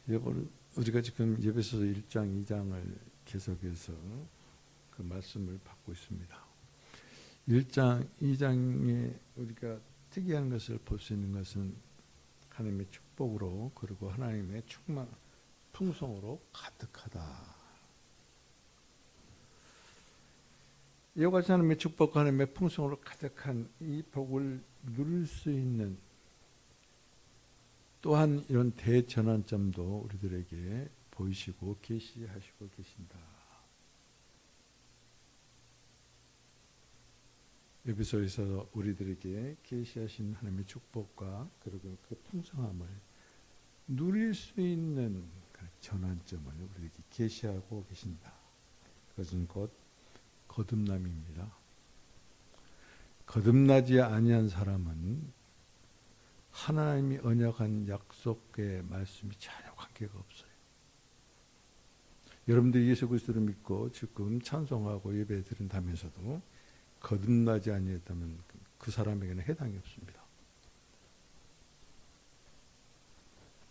우리가 지금 에베소서 1장, 2장을 계속해서 그 말씀을 받고 있습니다. 1장, 2장에 우리가 특이한 것을 볼 수 있는 것은 하나님의 축복으로, 그리고 하나님의 충만, 풍성으로 가득하다. 이와 같이 하나님의 축복과 하나님의 풍성으로 가득한 이 복을 누릴 수 있는 또한 이런 대전환점도 우리들에게 보이시고 계시하시고 계신다. 에베소에서 우리들에게 계시하신 하나님의 축복과 그리고 그 풍성함을 누릴 수 있는 그 전환점을 우리에게 계시하고 계신다. 그것은 곧 거듭남입니다. 거듭나지 아니한 사람은 하나님이 언약한 약속의 말씀이 전혀 관계가 없어요. 여러분들이 예수 그리스도를 믿고 지금 찬송하고 예배 드린다면서도 거듭나지 아니했다면 그 사람에게는 해당이 없습니다.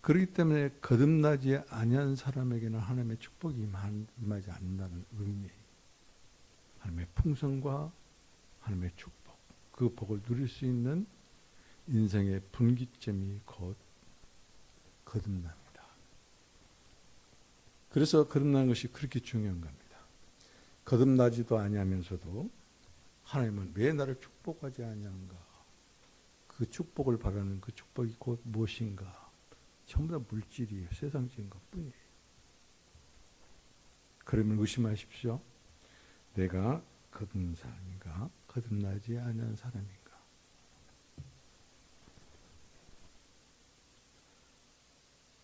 그렇기 때문에 거듭나지 아니한 사람에게는 하나님의 축복이 임하지 않는다는 의미예요. 하나님의 풍성과 하나님의 축복, 그 복을 누릴 수 있는 인생의 분기점이 곧 거듭납니다. 그래서 거듭나는 것이 그렇게 중요한 겁니다. 거듭나지도 아니하면서도 하나님은 왜 나를 축복하지 아니한가? 그 축복을 바라는 그 축복이 곧 무엇인가? 전부 다 물질이에요. 세상적인 것뿐이에요. 그러면 의심하십시오. 내가 거듭난 사람인가? 거듭나지 않은 사람인가?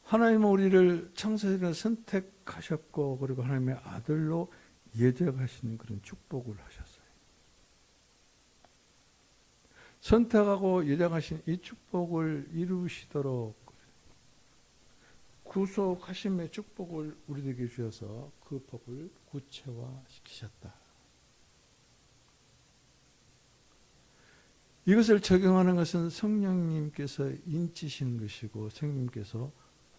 하나님은 우리를 창세전에 선택하셨고, 그리고 하나님의 아들로 예정하시는 그런 축복을 하셨어요. 선택하고 예정하신 이 축복을 이루시도록 구속하심의 축복을 우리에게 주셔서 그 복을 구체화시키셨다. 이것을 적용하는 것은 성령님께서 인치시는 것이고 성령님께서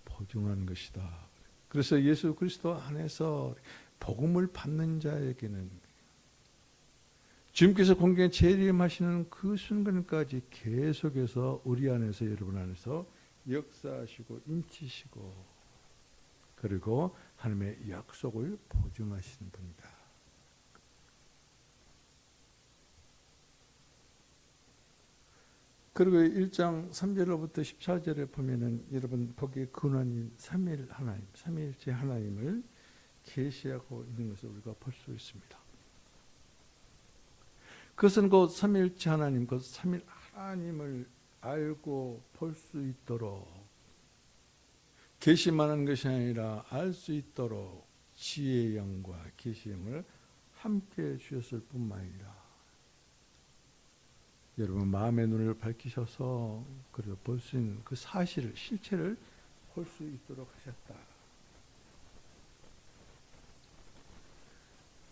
보증하는 것이다. 그래서 예수 그리스도 안에서 복음을 받는 자에게는 주님께서 공경에 재림하시는 그 순간까지 계속해서 우리 안에서, 여러분 안에서 역사하시고 인치시고, 그리고 하나님의 약속을 보증하시는 분이다. 그리고 1장 3절로부터 14절에 보면은 여러분 거기에 근원인 삼위일 하나님, 삼위일체 하나님을 계시하고 있는 것을 우리가 볼 수 있습니다. 그것은 곧 삼위일체 하나님, 그 삼위일 하나님을 알고 볼 수 있도록, 계시만 하는 것이 아니라 알 수 있도록 지혜의 영과 계시의 영을 함께 주셨을 뿐만 아니라 여러분 마음의 눈을 밝히셔서 그래서 볼 수 있는 그 사실을, 실체를 볼 수 있도록 하셨다.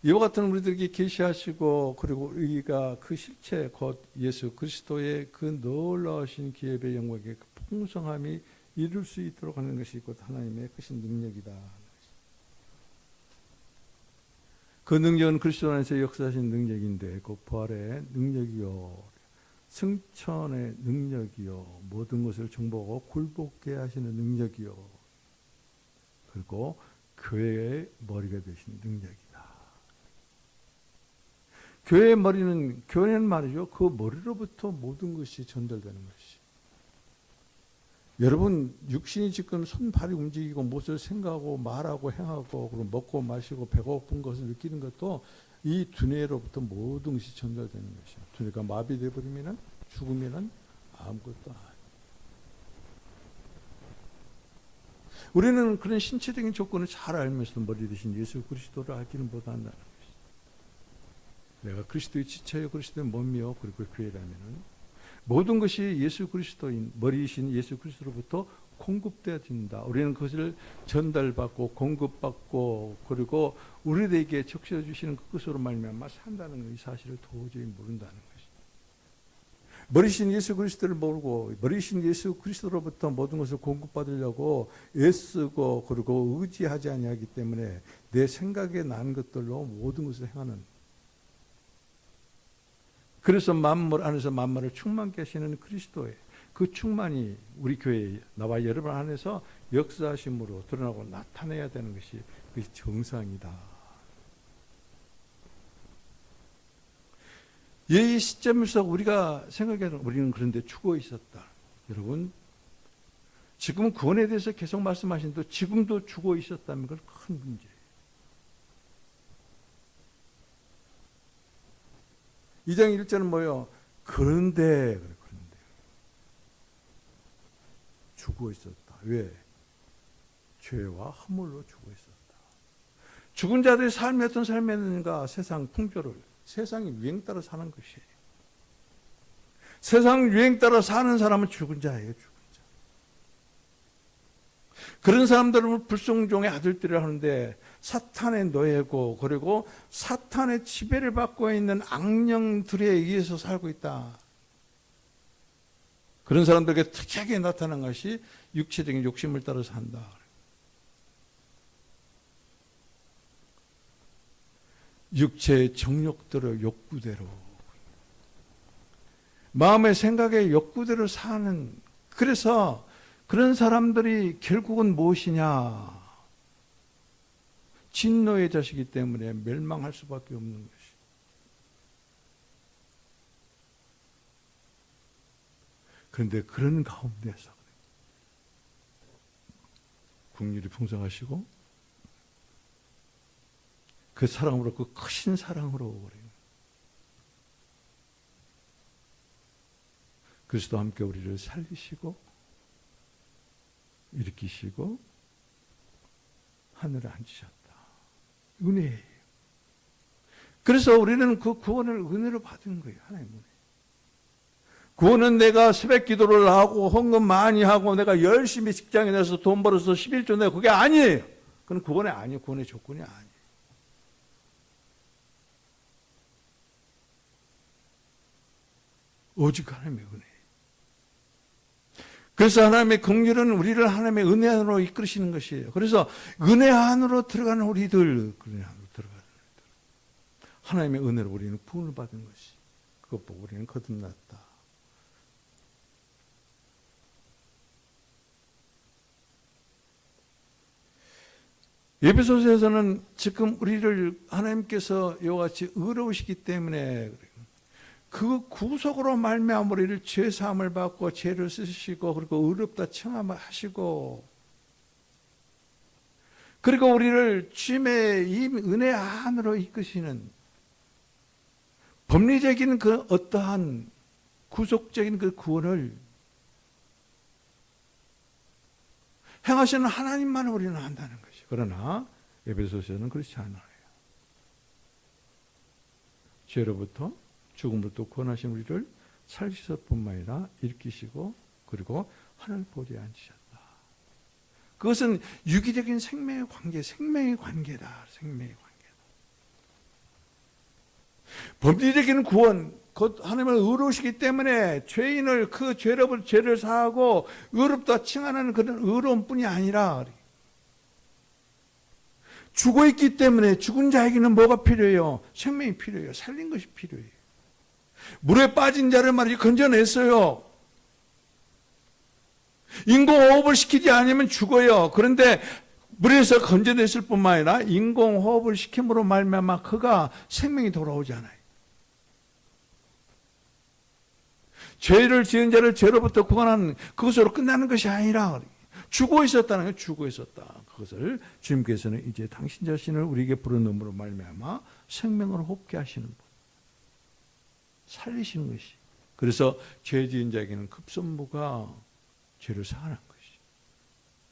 이와 같은 우리들에게 계시하시고, 그리고 우리가 그 실체 곧 예수 그리스도의 그 놀라우신 기업의 영광의 그 풍성함이 이룰 수 있도록 하는 것이 곧 하나님의 크신 능력이다. 그 능력은 그리스도 안에서 역사하신 능력인데 그 부활의 능력이요, 승천의 능력이요, 모든 것을 정복하고 굴복케 하시는 능력이요, 그리고 교회의 머리가 되신 능력이다. 교회의 머리는, 교회는 말이죠, 그 머리로부터 모든 것이 전달되는 것이. 여러분 육신이 지금 손 발이 움직이고 무엇을 생각하고 말하고 행하고 그리고 먹고 마시고 배고픈 것을 느끼는 것도 이 두뇌로부터 모든 것이 전달되는 것이에요. 두뇌가 마비되어 버리면 죽으면 아무것도 아니에요. 우리는 그런 신체적인 조건을 잘 알면서도 머리 대신 예수 그리스도를 알기는 못한다는 것이죠. 내가 그리스도의 지체요 그리스도의 몸이요 그리고 교회라면은 모든 것이 예수 그리스도인 머리이신 예수 그리스도로부터 공급되어진다. 우리는 그것을 전달받고 공급받고 그리고 우리에게 적셔 주시는 그것으로 말미암아 산다는 이 사실을 도저히 모른다는 것이죠. 머리신 예수 그리스도를 모르고 머리신 예수 그리스도로부터 모든 것을 공급받으려고 애쓰고 그리고 의지하지 아니하기 때문에 내 생각에 난 것들로 모든 것을 행하는, 그래서 만물 안에서 만물을 충만케 하시는 그리스도의 그 충만이 우리 교회 나와 여러분 안에서 역사하심으로 드러나고 나타내야 되는 것이 그 정상이다. 이 시점에서 우리가 생각해도 우리는 그런데 죽어 있었다. 여러분, 지금은 구원에 대해서 계속 말씀하시는데 지금도 죽어 있었다면 그건 큰 문제예요. 2장 1절은 뭐예요? 그런데 죽어 있었다. 왜? 죄와 허물로 죽어 있었다. 죽은 자들의 삶이 어떤 삶이었는가? 세상 풍조를, 세상의 유행 따라 사는 것이에요. 세상 유행 따라 사는 사람은 죽은 자예요. 죽은 자. 그런 사람들은 불순종의 아들들을 하는데 사탄의 노예고, 그리고 사탄의 지배를 받고 있는 악령들에 의해서 살고 있다. 그런 사람들에게 특이하게 나타난 것이 육체적인 욕심을 따라 산다. 육체의 정욕대로, 욕구대로, 마음의 생각의 욕구대로 사는, 그래서 그런 사람들이 결국은 무엇이냐? 진노의 자식이기 때문에 멸망할 수밖에 없는 것이. 그런데 그런 가운데서 긍휼이 풍성하시고 그 사랑으로, 그 크신 사랑으로 그리스도와 함께 우리를 살리시고 일으키시고 하늘에 앉으셨다. 은혜예요. 그래서 우리는 그 구원을 은혜로 받은 거예요. 하나님의 은혜. 구원은 내가 새벽 기도를 하고 헌금 많이 하고 내가 열심히 직장에 내서 돈 벌어서 11조 내고 그게 아니에요. 그건 구원이 아니에요. 구원의 조건이 아니에요. 오직 하나님의 은혜. 그래서 하나님의 긍휼은 우리를 하나님의 은혜 안으로 이끌으시는 것이에요. 그래서 은혜 안으로 들어가는 우리들, 은혜 안으로 들어가는 우리들, 하나님의 은혜로 우리는 구원을 받은 것이, 그것 보고 우리는 거듭났다. 에베소서에서는 지금 우리를 하나님께서 이와 같이 의로우시기 때문에 그 구속으로 말미암아 우리를 죄 사함을 받고 죄를 쓰시고 그리고 의롭다 칭함하시고 그리고 우리를 주님의 이 은혜 안으로 이끄시는 법리적인 그 어떠한 구속적인 그 구원을 행하시는 하나님만 우리는 안다는 것이죠. 그러나 에베소서는 그렇지 않아요. 죄로부터 죽음으로부터 구원하신 우리를 살리실 뿐만 아니라 일으키시고 그리고 하늘 보좌에 앉으셨다. 그것은 유기적인 생명의 관계, 생명의 관계다. 생명의 관계다. 법리적인 구원, 곧 하나님은 의로우시기 때문에 죄인을 그 죄로부터 죄를 사하고 의롭다 칭하는 그런 의로움뿐이 아니라 죽어있기 때문에 죽은 자에게는 뭐가 필요해요? 생명이 필요해요. 살린 것이 필요해요. 물에 빠진 자를 말이지 건져냈어요. 인공호흡을 시키지 않으면 죽어요. 그런데 물에서 건져냈을 뿐만 아니라 인공호흡을 시킴으로 말미암아 그가 생명이 돌아오잖아요. 죄를 지은 자를 죄로부터 구원하는 그것으로 끝나는 것이 아니라 죽어 있었다는 거예요. 죽어 있었다. 그것을 주님께서는 이제 당신 자신을 우리에게 부르는으로 말미암아 생명을 호흡게 하시는 분, 살리시는 것이. 그래서 죄 지은 자에게는 급선무가 죄를 사하는 것이.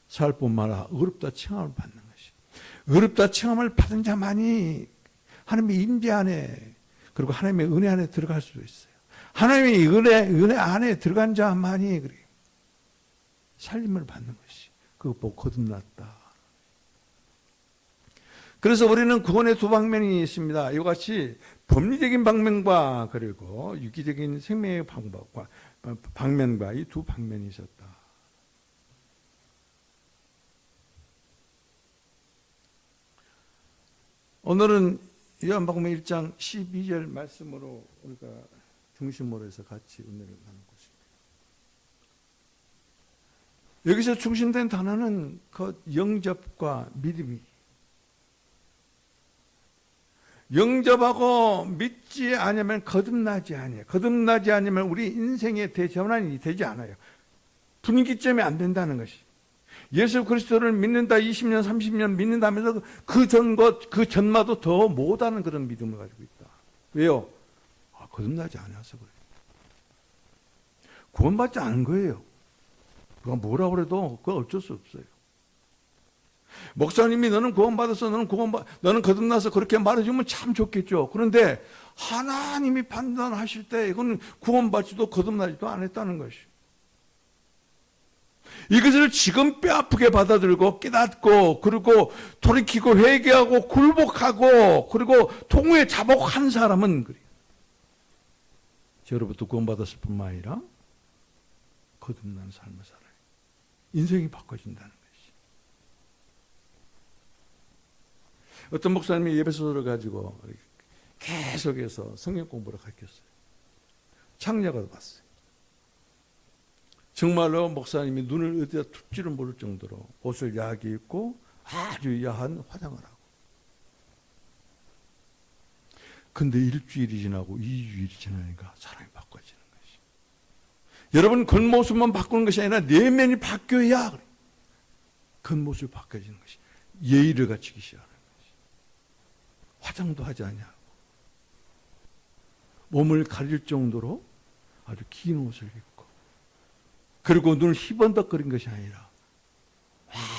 살 뿐만 아니라 의롭다 칭함을 받는 것이. 의롭다 칭함을 받은 자만이 하나님의 임재 안에 그리고 하나님의 은혜 안에 들어갈 수도 있어요. 하나님의 은혜 안에 들어간 자만이 그래요. 살림을 받는 것이. 그것 보고 거듭났다. 그래서 우리는 구원의 두 방면이 있습니다. 이와 같이 법리적인 방면과 그리고 유기적인 생명의 방면과 이 두 방면이 있었다. 오늘은 요한복음 1장 12절 말씀으로 우리가 중심으로 해서 같이 은혜를 나눌 것입니다. 여기서 중심된 단어는 그 영접과 믿음이, 영접하고 믿지 않으면 거듭나지 않아요. 거듭나지 않으면 우리 인생의 대전환이 되지 않아요. 분기점이 안 된다는 것이. 예수 그리스도를 믿는다, 20년, 30년 믿는다면서 그 전마도 더 못하는 그런 믿음을 가지고 있다. 왜요? 거듭나지 않아서 그래요. 구원받지 않은 거예요. 그가 뭐라고 해도 그거 어쩔 수 없어요. 목사님이 너는 구원받았어, 너는 거듭나서 그렇게 말해주면 참 좋겠죠. 그런데 하나님이 판단하실 때 이건 구원받지도 거듭나지도 않았다는 것이. 이것을 지금 뼈아프게 받아들고 깨닫고 그리고 돌이키고 회개하고 굴복하고 그리고 통후에 자복한 사람은 그래요. 저로부터 구원받았을 뿐만 아니라 거듭난 삶을 살아요. 인생이 바꿔진다는 것이. 어떤 목사님이 예배소설을 가지고 계속해서 성경 공부를 가르쳤어요. 창녀가 봤어요. 정말로 목사님이 눈을 어디다 툭지를 모를 정도로 옷을 야하게 입고 아주 야한 화장을 하고. 근데 일주일이 지나고 2주일이 지나니까 사람이 바꿔지는 것이. 여러분, 겉모습만 바꾸는 것이 아니라 내면이 바뀌어야 겉모습이 바뀌어지는 것이. 예의를 갖추기 시작하는 것이. 화장도 하지 않냐고. 몸을 가릴 정도로 아주 긴 옷을 입고. 그리고 눈을 희번덕거린 것이 아니라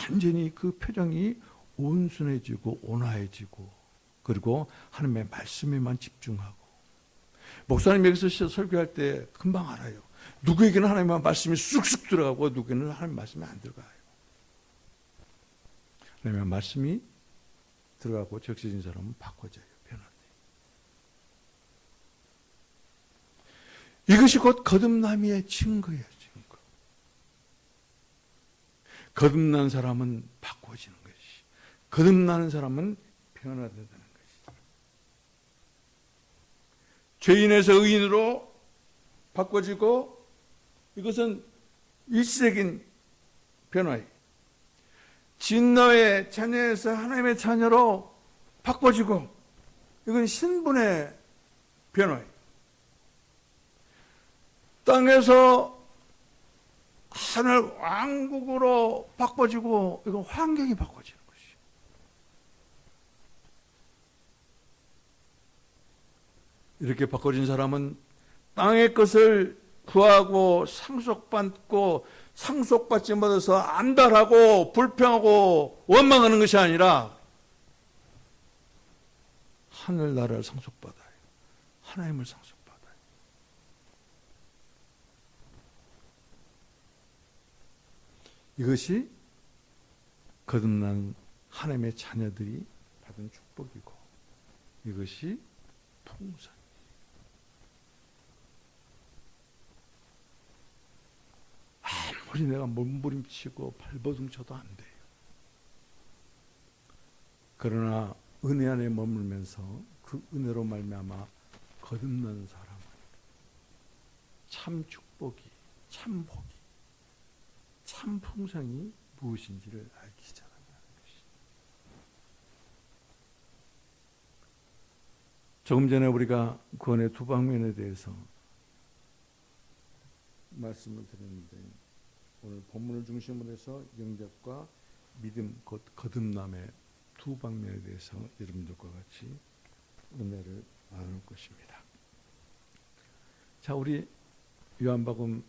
완전히 그 표정이 온순해지고 온화해지고 그리고 하나님의 말씀에만 집중하고. 목사님 여기서 설교할 때 금방 알아요. 누구에게는 하나님의 말씀이 쑥쑥 들어가고 누구에게는 하나님의 말씀이 안 들어가요. 하나님의 말씀이 들어가고 적셔진 사람은 바꿔져요. 변화돼요. 이것이 곧 거듭남의 증거예요. 거듭난 사람은 바꿔지는 것이. 거듭나는 사람은 변화된다는 것이. 죄인에서 의인으로 바꿔지고 이것은 일시적인 변화예요. 진노의 자녀에서 하나님의 자녀로 바꿔지고 이건 신분의 변화예요. 땅에서 하늘 왕국으로 바꿔지고 이건 환경이 바꿔지는 것이죠. 이렇게 바꿔진 사람은 땅의 것을 구하고 상속받고 상속받지 못해서 안달하고 불평하고 원망하는 것이 아니라 하늘나라를 상속받아요. 하나님을 상속받아요. 이것이 거듭난 하나님의 자녀들이 받은 축복이고 이것이 풍성이에요. 아무리 내가 몸부림치고 발버둥쳐도 안 돼요. 그러나 은혜 안에 머물면서 그 은혜로 말미암아 거듭난 사람은 참 축복이, 참 복이, 참 풍성이 무엇인지를 알기 시작한다는 것이. 조금 전에 우리가 구원의 두 방면에 대해서 말씀을 드렸는데 오늘 본문을 중심으로 해서 영접과 믿음, 곧 거듭남의 두 방면에 대해서 여러분들과 같이 은혜를 나눌 것입니다. 자, 우리 요한복음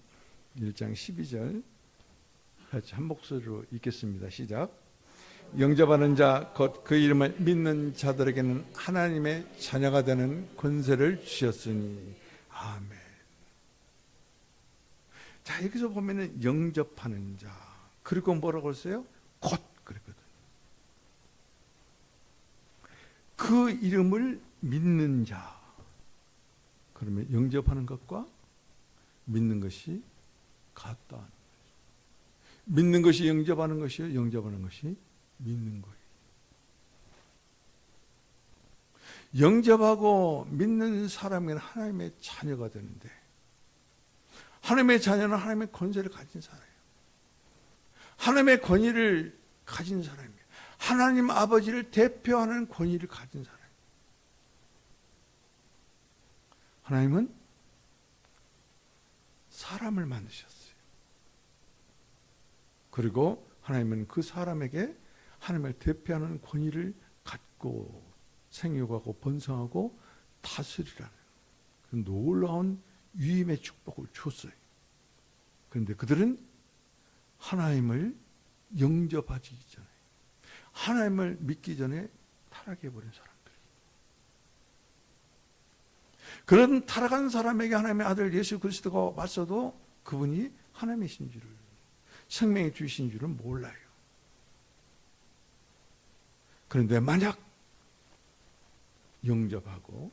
1장 12절 같이 한 목소리로 읽겠습니다. 시작. 영접하는 자, 곧 그 이름을 믿는 자들에게는 하나님의 자녀가 되는 권세를 주셨으니. 아멘. 자, 여기서 보면은 영접하는 자, 그리고 뭐라고 했어요? 곧 그랬거든. 그 이름을 믿는 자, 그러면 영접하는 것과 믿는 것이 같다. 믿는 것이 영접하는 것이요, 영접하는 것이 믿는 거예요. 영접하고 믿는 사람은 하나님의 자녀가 되는데, 하나님의 자녀는 하나님의 권세를 가진 사람이에요. 하나님의 권위를 가진 사람이에요. 하나님 아버지를 대표하는 권위를 가진 사람이에요. 하나님은 사람을 만드셨어요. 그리고 하나님은 그 사람에게 하나님을 대표하는 권위를 갖고 생육하고 번성하고 다스리라는 그 놀라운 위임의 축복을 줬어요. 그런데 그들은 하나님을 영접하기 전에, 하나님을 믿기 전에 타락해버린 사람들. 그런 타락한 사람에게 하나님의 아들 예수 그리스도가 왔어도 그분이 하나님이신 줄을, 생명의 주이신 줄은 몰라요. 그런데 만약 영접하고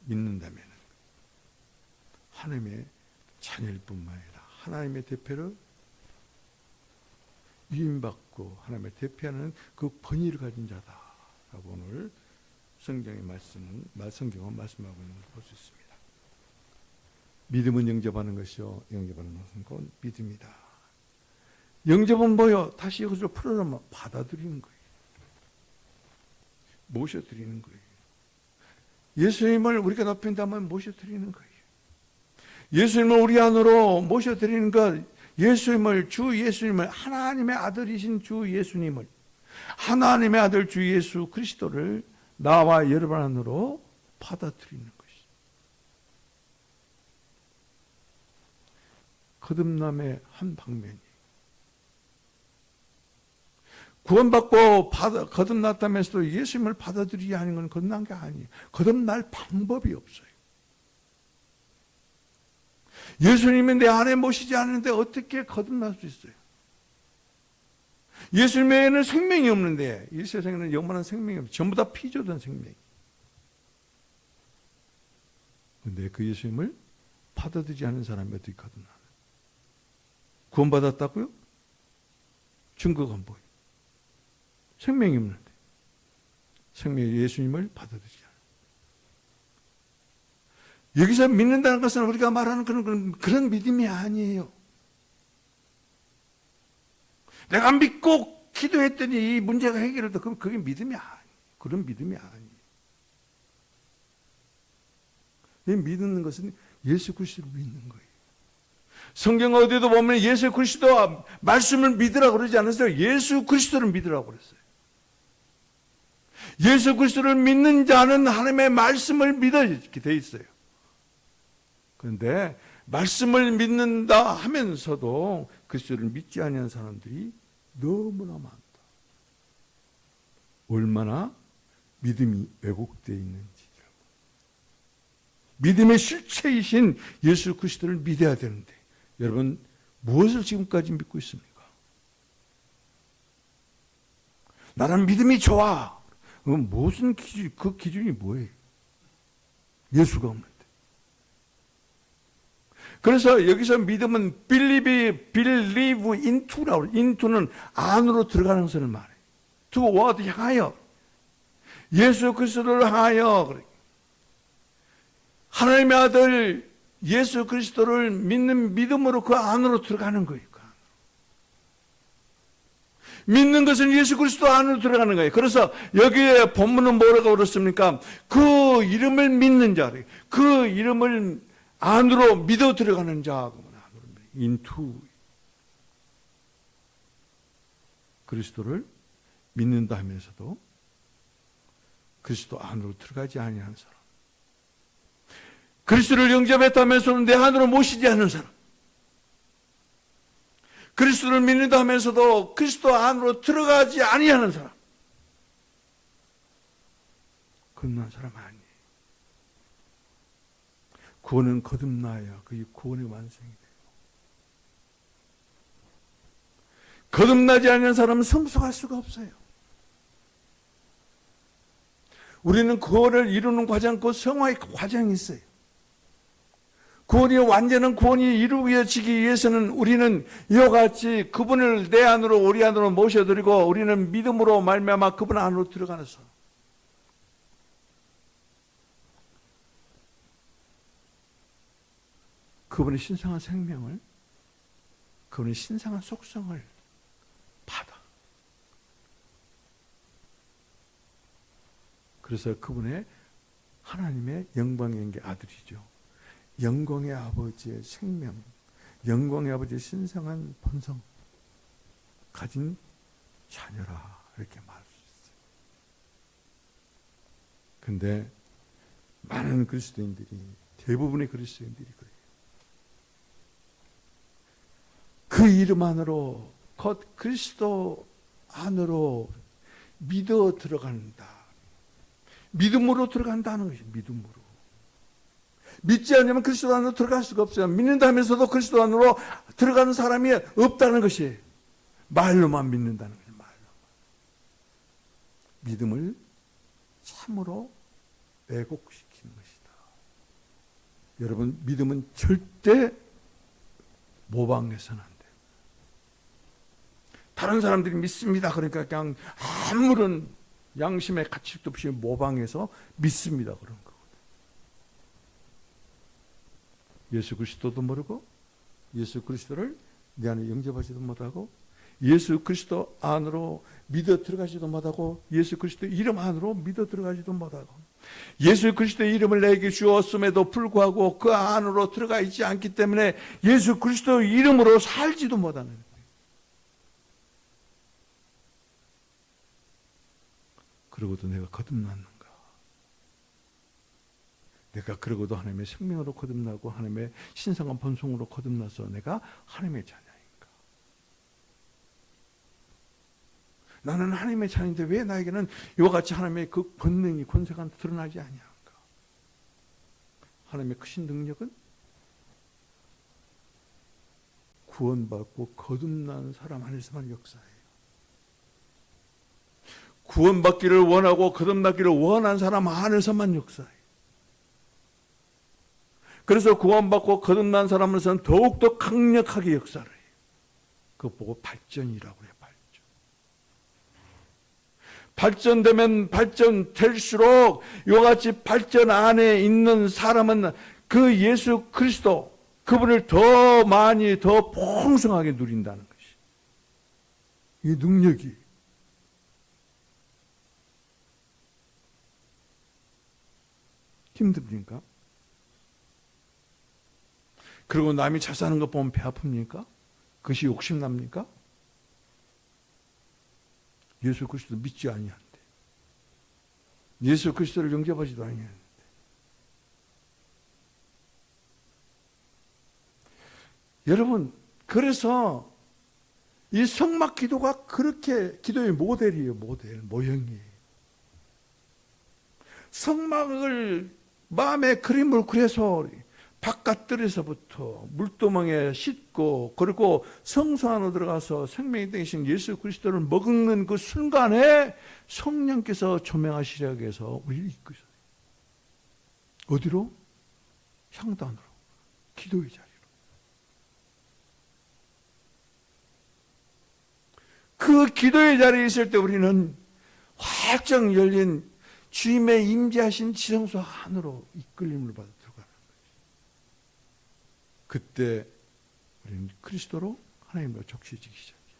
믿는다면 하나님의 자녀일 뿐만 아니라 하나님의 대표를 위임받고 하나님을 대표하는 그 권위를 가진 자다라고 오늘 성경은 말씀하고 있는 걸 볼 수 있습니다. 믿음은 영접하는 것이요, 영접하는 것은 곧 믿음이다. 영접은 뭐요? 다시 이것을 풀어놓으면 받아들이는 거예요. 모셔드리는 거예요. 예수님을 우리가 높인다면 모셔드리는 거예요. 예수님을 우리 안으로 모셔드리는 것, 예수님을, 주 예수님을, 하나님의 아들이신 주 예수님을, 하나님의 아들 주 예수 그리스도를 나와 여러분 안으로 받아들이는 것이. 거듭남의 한 방면이. 구원받고 거듭났다면서도 예수님을 받아들이지 않은 건 거듭난 게 아니에요. 거듭날 방법이 없어요. 예수님이 내 안에 모시지 않는데 어떻게 거듭날 수 있어요? 예수님에게는 생명이 없는데, 이 세상에는 영원한 생명이 없어요. 전부 다 피조된 생명. 그런데 그 예수님을 받아들이지 않은 사람이 어떻게 거듭나요? 구원받았다고요? 증거가 안 보여요. 생명이 없는데, 생명의 예수님을 받아들이지 않아요. 여기서 믿는다는 것은 우리가 말하는 그런 믿음이 아니에요. 내가 믿고 기도했더니 이 문제가 해결됐다. 그럼 그게 믿음이 아니에요. 그런 믿음이 아니에요. 믿는 것은 예수 그리스도를 믿는 거예요. 성경 어디도 보면 예수 그리스도 말씀을 믿으라고 그러지 않았어요. 예수 그리스도를 믿으라고 그랬어요. 예수 그리스도를 믿는 자는 하나님의 말씀을 믿어 이렇게 돼 있어요. 그런데 말씀을 믿는다 하면서도 그리스도를 믿지 않는 사람들이 너무나 많다. 얼마나 믿음이 왜곡되어 있는지. 믿음의 실체이신 예수 그리스도를 믿어야 되는데, 여러분 무엇을 지금까지 믿고 있습니까? 나는 믿음이 좋아. 그건 무슨 기준, 그 기준이 뭐예요? 예수가 없는데. 그래서 여기서 믿음은 believe into라고, into는 안으로 들어가는 것을 말해요. toward, 향하여. 예수 그리스도를 향하여. 하나님의 아들 예수 그리스도를 믿는 믿음으로 그 안으로 들어가는 거예요. 믿는 것은 예수 그리스도 안으로 들어가는 거예요. 그래서 여기에 본문은 뭐라고 그랬습니까? 그 이름을 믿는 자, 그 이름을 안으로 믿어 들어가는 자, into. 그리스도를 믿는다 하면서도 그리스도 안으로 들어가지 아니하는 사람, 그리스도를 영접했다면서도 내 안으로 모시지 않는 사람, 그리스도를 믿는다 하면서도 그리스도 안으로 들어가지 아니하는 사람, 거듭난 사람 아니에요. 구원은 거듭나야 그게 구원의 완성이 돼요. 거듭나지 않는 사람은 성숙할 수가 없어요. 우리는 구원을 이루는 과정, 그 성화의 과정이 있어요. 완전한 구원이 이루어지기 위해서는 우리는 이와 같이 그분을 내 안으로, 우리 안으로 모셔드리고 우리는 믿음으로 말미암아 그분 안으로 들어가서 그분의 신성한 생명을, 그분의 신성한 속성을 받아. 그래서 그분의 하나님의 영광의 아들이죠. 영광의 아버지의 생명, 영광의 아버지의 신성한 본성 가진 자녀라, 이렇게 말할 수 있어요. 근데 많은 그리스도인들이, 대부분의 그리스도인들이 그래요. 그 이름 안으로, 곧 그리스도 안으로 믿어 들어간다. 믿음으로 들어간다는 것이, 믿음으로. 믿지 않으면 그리스도 안으로 들어갈 수가 없어요. 믿는다면서도 그리스도 안으로 들어가는 사람이 없다는 것이, 말로만 믿는다는 것이, 말로만. 믿음을 참으로 왜곡시키는 것이다. 여러분, 믿음은 절대 모방해서는 안 돼요. 다른 사람들이 믿습니다, 그러니까 그냥 아무런 양심의 가책도 없이 모방해서 믿습니다, 그런 거거든요. 예수 그리스도도 모르고 예수 그리스도를 내 안에 영접하지도 못하고 예수 그리스도 안으로 믿어 들어가지도 못하고 예수 그리스도 이름 안으로 믿어 들어가지도 못하고 예수 그리스도의 이름을 내게 주었음에도 불구하고 그 안으로 들어가 있지 않기 때문에 예수 그리스도의 이름으로 살지도 못하는 거예요. 그러고도 내가 거듭났는가? 내가 그러고도 하나님의 생명으로 거듭나고 하나님의 신성한 본성으로 거듭나서 내가 하나님의 자녀인가? 나는 하나님의 자녀인데 왜 나에게는 이와 같이 하나님의 그 권능이, 권세가 드러나지 아니한가? 하나님의 크신 능력은 구원받고 거듭난 사람 안에서만 역사해요. 구원받기를 원하고 거듭나기를 원한 사람 안에서만 역사해요. 그래서 구원받고 거듭난 사람에서는 더욱더 강력하게 역사를 해요. 그거 보고 발전이라고 해요. 발전되면 발전될수록 이와 같이 발전 안에 있는 사람은 그 예수 그리스도, 그분을 더 많이, 더 풍성하게 누린다는 것이. 이 능력이. 힘듭니까? 그리고 남이 잘 사는 것 보면 배 아픕니까? 그것이 욕심납니까? 예수 그리스도 믿지 아니하는데, 예수 그리스도를 영접하지도 아니하는데, 여러분, 그래서 이 성막 기도가 그렇게 기도의 모델이에요. 모형이에요. 성막을 마음의 그림을 그려서 바깥들에서부터 물두멍에 싣고, 그리고 성소 안으로 들어가서 생명이 되신 예수 그리스도를 먹는 그 순간에 성령께서 조명하시려고 해서 우리를 이끄셔요. 어디로? 향단으로, 기도의 자리로. 그 기도의 자리에 있을 때 우리는 활짝 열린 주님의 임재하신 지성소 안으로 이끌림을 받아 들어가는 거예요. 그때 우리는 그리스도로 하나님으로 적셔지기 시작해요.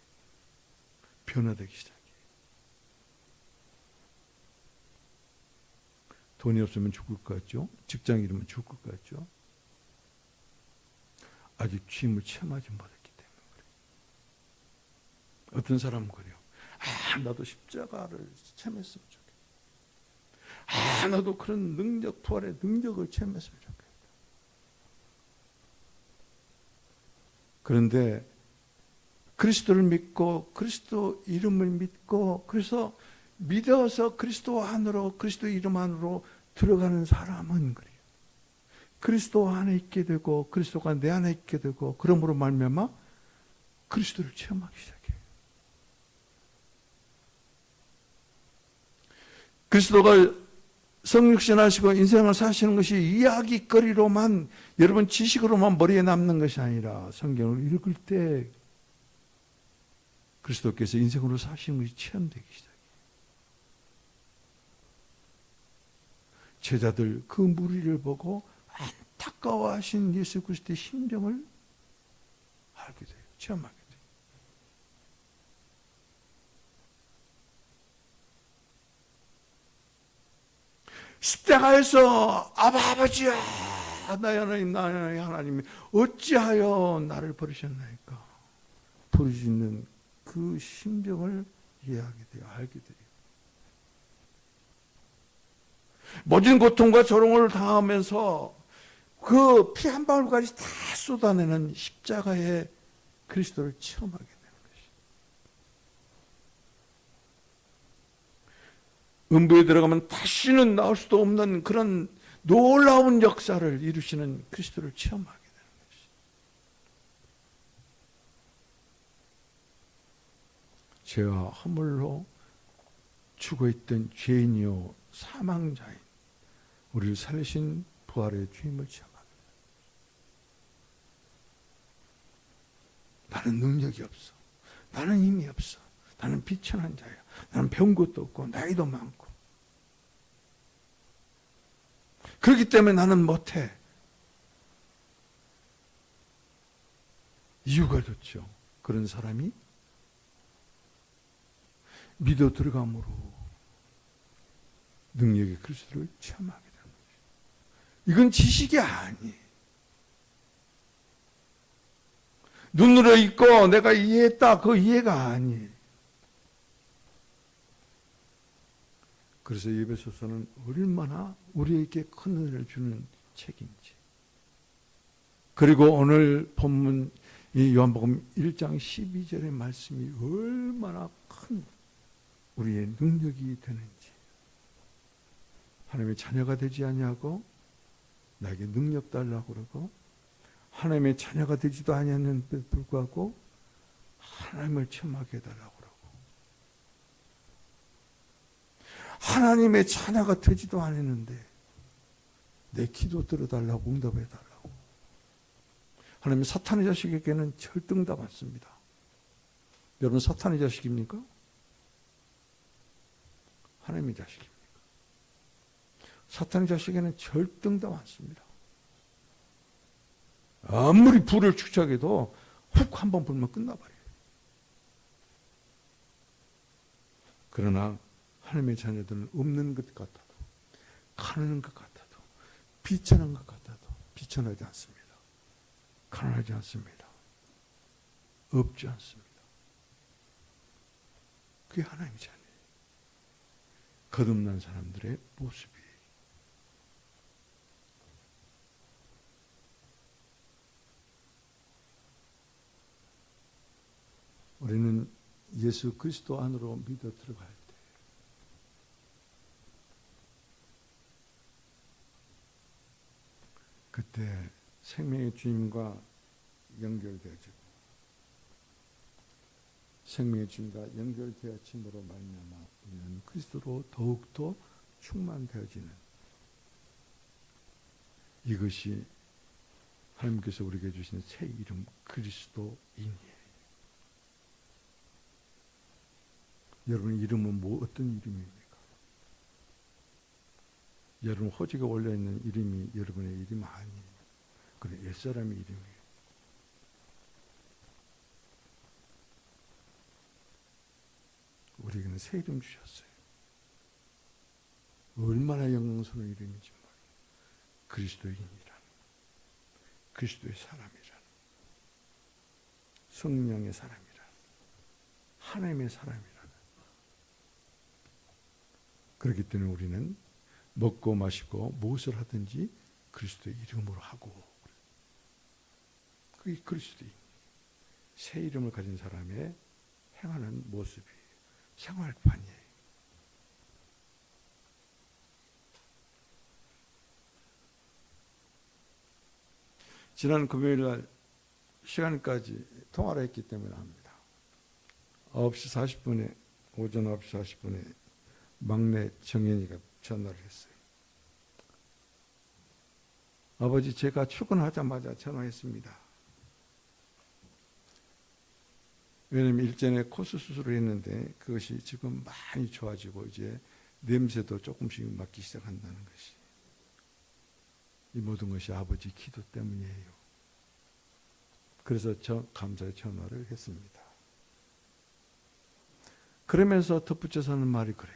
변화되기 시작해요. 돈이 없으면 죽을 것 같죠? 직장 잃으면 죽을 것 같죠? 아직 주님을 체험하지 못했기 때문에 그래요. 어떤 사람은 그래요. 나도 십자가를 체험했으면 좋겠다. 나도 그런 능력, 부활의 능력을 체험했으면 좋겠다. 그런데 그리스도를 믿고 그리스도 이름을 믿고 그래서 믿어서 그리스도 안으로, 그리스도 이름 안으로 들어가는 사람은 그래요. 그리스도 안에 있게 되고 그리스도가 내 안에 있게 되고 그러므로 말미암아 그리스도를 체험하기 시작해요. 그리스도가 성육신하시고 인생을 사시는 것이 이야기거리로만, 여러분 지식으로만 머리에 남는 것이 아니라 성경을 읽을 때 그리스도께서 인생으로 사시는 것이 체험되기 시작해요. 제자들 그 무리를 보고 안타까워하신 예수 그리스도의 심정을 알게 돼요. 체험하게 돼요. 십자가에서 아버지야 나의 하나님 나의 하나님이 어찌하여 나를 버리셨나이까 부르짖는 그 심정을 이해하게 돼요. 알게 돼요. 모든 고통과 조롱을 당하면서 그 피 한 방울까지 다 쏟아내는 십자가의 그리스도를 체험하게 되는 것이죠. 음부에 들어가면 다시는 나올 수도 없는 그런 놀라운 역사를 이루시는 그리스도를 체험하게 되는 것이죠. 죄와 허물로 죽어있던 죄인이요 사망자인 우리를 살리신 부활의 주님을 체험하게 됩니다. 나는 능력이 없어. 나는 힘이 없어. 나는 비천한 자야. 나는 배운 것도 없고 나이도 많고. 그렇기 때문에 나는 못해. 이유가 좋죠. 그런 사람이 믿어 들어감으로 능력의 그리스도를 체험하게 되는 거죠. 이건 지식이 아니에요. 눈으로 읽고 내가 이해했다. 그 이해가 아니에요. 그래서 에베소서는 얼마나 우리에게 큰 은혜를 주는 책인지. 그리고 오늘 본문 이 요한복음 1장 12절의 말씀이 얼마나 큰 우리의 능력이 되는지. 하나님의 자녀가 되지 아니하고 나에게 능력 달라고 그러고 하나님의 자녀가 되지도 아니했는데 불구하고 하나님을 체험하게 해달라고 그러고 하나님의 자녀가 되지도 않았는데 내 기도 들어달라고 응답해달라고. 하나님 사탄의 자식에게는 절등다 받습니다. 여러분 사탄의 자식입니까? 하나님의 자식입니까? 사탄의 자식에게는 절등다 많습니다. 아무리 불을 축적해도 훅 한 번 불면 끝나버려요. 그러나 하나님의 자녀들은 없는 것 같아도 가난한 것 같아도 비천한 것 같아도 비천하지 않습니다. 가난하지 않습니다. 없지 않습니다. 그게 하나님의 자녀예요. 거듭난 사람들의 모습이에요. 우리는 예수 그리스도 안으로 믿어 들어갈 때 그때 생명의 주님과 연결되어지고 생명의 주님과 연결되어짐으로 말미암아 우리는 그리스도로 더욱더 충만되어지는 이것이 하나님께서 우리에게 주시는 새 이름 그리스도인이에요. 여러분 이름은 어떤 이름입니까? 여러분 호지가 올려있는 이름이 여러분의 이름 아니에요. 그건 옛사람의 이름이에요. 우리에게는 새 이름 주셨어요. 얼마나 영광스러운 이름인지 몰라요. 그리스도인이라는, 그리스도의 사람이라는, 성령의 사람이라는, 하나님의 사람이라는. 그렇기 때문에 우리는 먹고 마시고 무엇을 하든지 그리스도의 이름으로 하고, 그게 그리스도인, 새 이름을 가진 사람의 행하는 모습이 생활판이에요. 지난 금요일 날 시간까지 통화를 했기 때문에 합니다. 9시 40분에 오전 9시 40분에 막내 정연이가 전화를 했어요. 아버지, 제가 출근하자마자 전화했습니다. 왜냐면 일전에 코스 수술을 했는데 그것이 지금 많이 좋아지고 이제 냄새도 조금씩 맡기 시작한다는 것이, 이 모든 것이 아버지 기도 때문이에요. 그래서 저 감사의 전화를 했습니다. 그러면서 덧붙여서 하는 말이 그래요.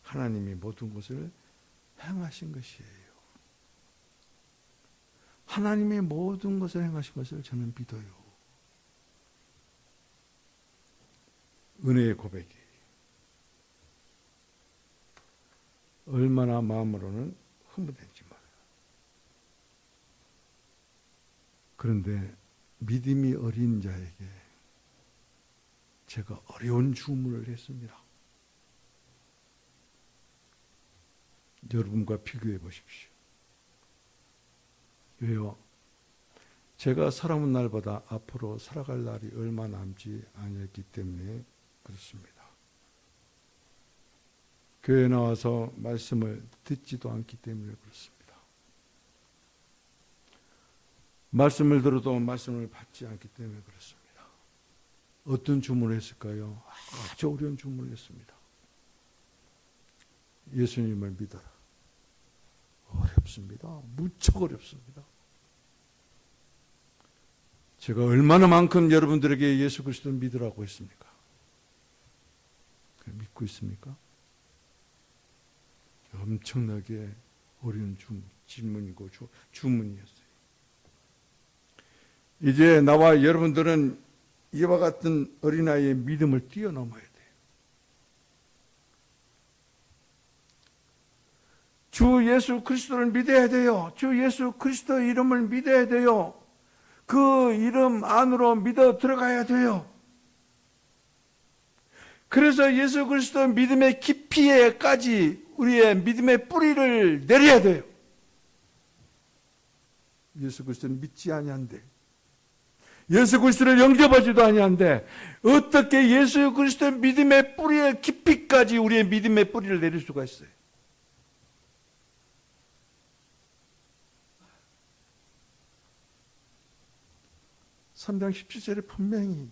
하나님이 모든 것을 행하신 것이에요. 하나님이 모든 것을 행하신 것을 저는 믿어요. 은혜의 고백이에요. 얼마나 마음으로는 흥분된지 몰라요. 그런데 믿음이 어린 자에게 제가 어려운 주문을 했습니다. 여러분과 비교해 보십시오. 왜요? 제가 살아온 날보다 앞으로 살아갈 날이 얼마 남지 않았기 때문에 그렇습니다. 교회에 나와서 말씀을 듣지도 않기 때문에 그렇습니다. 말씀을 들어도 말씀을 받지 않기 때문에 그렇습니다. 어떤 주문을 했을까요? 아주 어려운 주문을 했습니다. 예수님을 믿어라. 어렵습니다. 무척 어렵습니다. 제가 얼마나 만큼 여러분들에게 예수 그리스도를 믿으라고 했습니까? 믿고 있습니까? 엄청나게 어려운 질문이고 주문이었어요. 이제 나와 여러분들은 이와 같은 어린아이의 믿음을 뛰어넘어야 돼요. 주 예수 그리스도를 믿어야 돼요. 주 예수 그리스도의 이름을 믿어야 돼요. 그 이름 안으로 믿어 들어가야 돼요. 그래서 예수 그리스도 믿음의 깊이에까지 우리의 믿음의 뿌리를 내려야 돼요. 예수 그리스도는 믿지 아니한데, 예수 그리스도를 영접하지도 아니한데 어떻게 예수 그리스도의 믿음의 뿌리의 깊이까지 우리의 믿음의 뿌리를 내릴 수가 있어요? 3장 17절에 분명히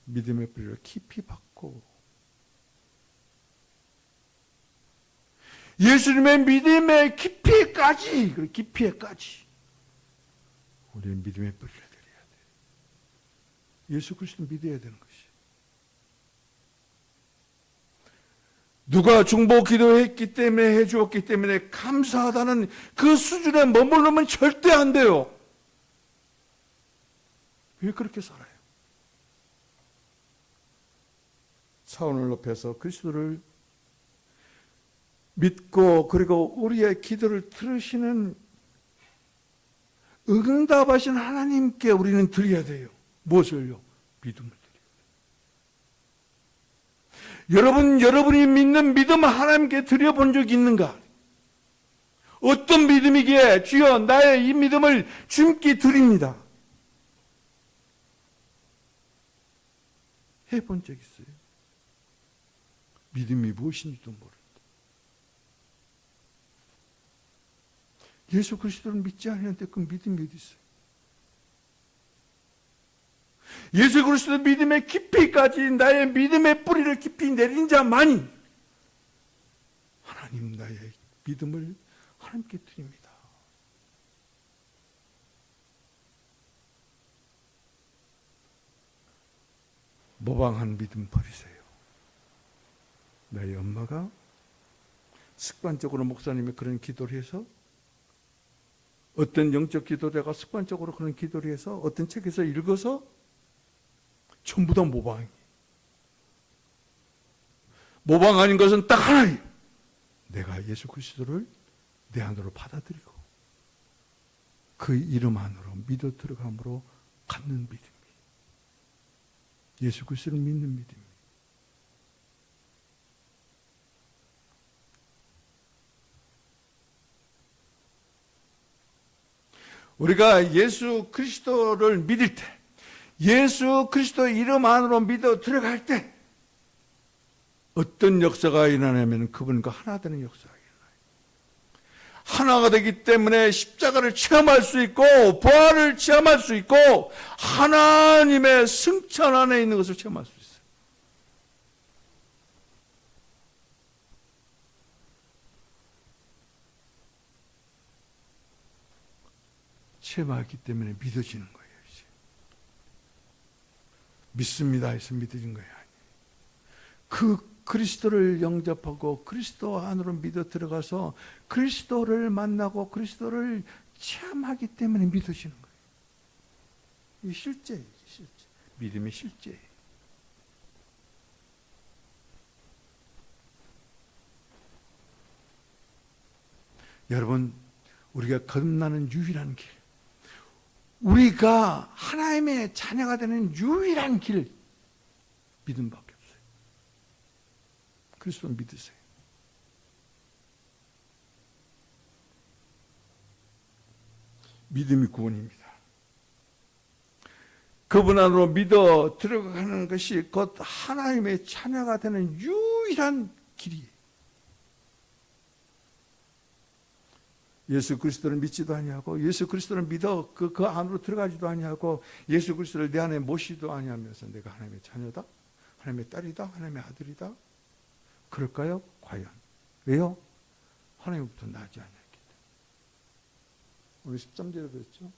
믿음의 뿌리를 깊이 받고 예수님의 믿음의 깊이까지, 그 깊이에까지 우리의 믿음의 뿌리를 내려야 돼요. 예수 그리스도 믿어야 되는 것이. 누가 중보 기도했기 때문에, 해주었기 때문에 감사하다는 그 수준에 머무르면 절대 안 돼요. 왜 그렇게 살아요? 차원을 높여서 그리스도를 믿고, 그리고 우리의 기도를 들으시는 응답하신 하나님께 우리는 드려야 돼요. 무엇을요? 믿음을 드려요. 여러분이 믿는 믿음을 하나님께 드려본 적이 있는가? 어떤 믿음이기에 주여 나의 이 믿음을 주님께 드립니다. 해본 적 있어요? 믿음이 무엇인지도 모르는데. 예수 그리스도를 믿지 않는데 그 믿음이 어디 있어요? 예수 그리스도 믿음의 깊이까지 나의 믿음의 뿌리를 깊이 내린 자만이 하나님 나의 믿음을 하나님께 드립니다. 모방한 믿음 버리세요. 나의 엄마가 습관적으로 목사님이 그런 기도를 해서, 어떤 영적 기도자가 습관적으로 그런 기도를 해서, 어떤 책에서 읽어서 전부 다 모방이에요. 모방 아닌 것은 딱 하나예요. 내가 예수 그리스도를 내 안으로 받아들이고 그 이름 안으로 믿어 들어감으로 갖는 믿음이 예수 그리스도를 믿는 믿음이. 우리가 예수 그리스도를 믿을 때, 예수 그리스도 이름 안으로 믿어 들어갈 때 어떤 역사가 일어나냐면 그분과 하나 되는 역사가 일어나요. 하나가 되기 때문에 십자가를 체험할 수 있고 부활을 체험할 수 있고 하나님의 승천 안에 있는 것을 체험할 수 있어요. 체험하기 때문에 믿어지는 거예요. 이제. 믿습니다 해서 믿어진 거예요. 그 그리스도를 영접하고 그리스도 안으로 믿어 들어가서 그리스도를 만나고 그리스도를 체험하기 때문에 믿어지는 거예요. 이게 실제예요. 실제. 믿음의 실제예요. 여러분, 우리가 거듭나는 유일한 길, 우리가 하나님의 자녀가 되는 유일한 길, 믿음밖에 없어요. 그리스도를 믿으세요. 믿음이 구원입니다. 그분 안으로 믿어 들어가는 것이 곧 하나님의 자녀가 되는 유일한 길이에요. 예수 그리스도를 믿지도 아니하고 예수 그리스도를 믿어 그 안으로 들어가지도 아니하고 예수 그리스도를 내 안에 모시지도 아니하면서 내가 하나님의 자녀다, 하나님의 딸이다, 하나님의 아들이다. 그럴까요? 과연. 왜요? 하나님부터 나지 않았기 때문에. 우리 13절에 그랬죠.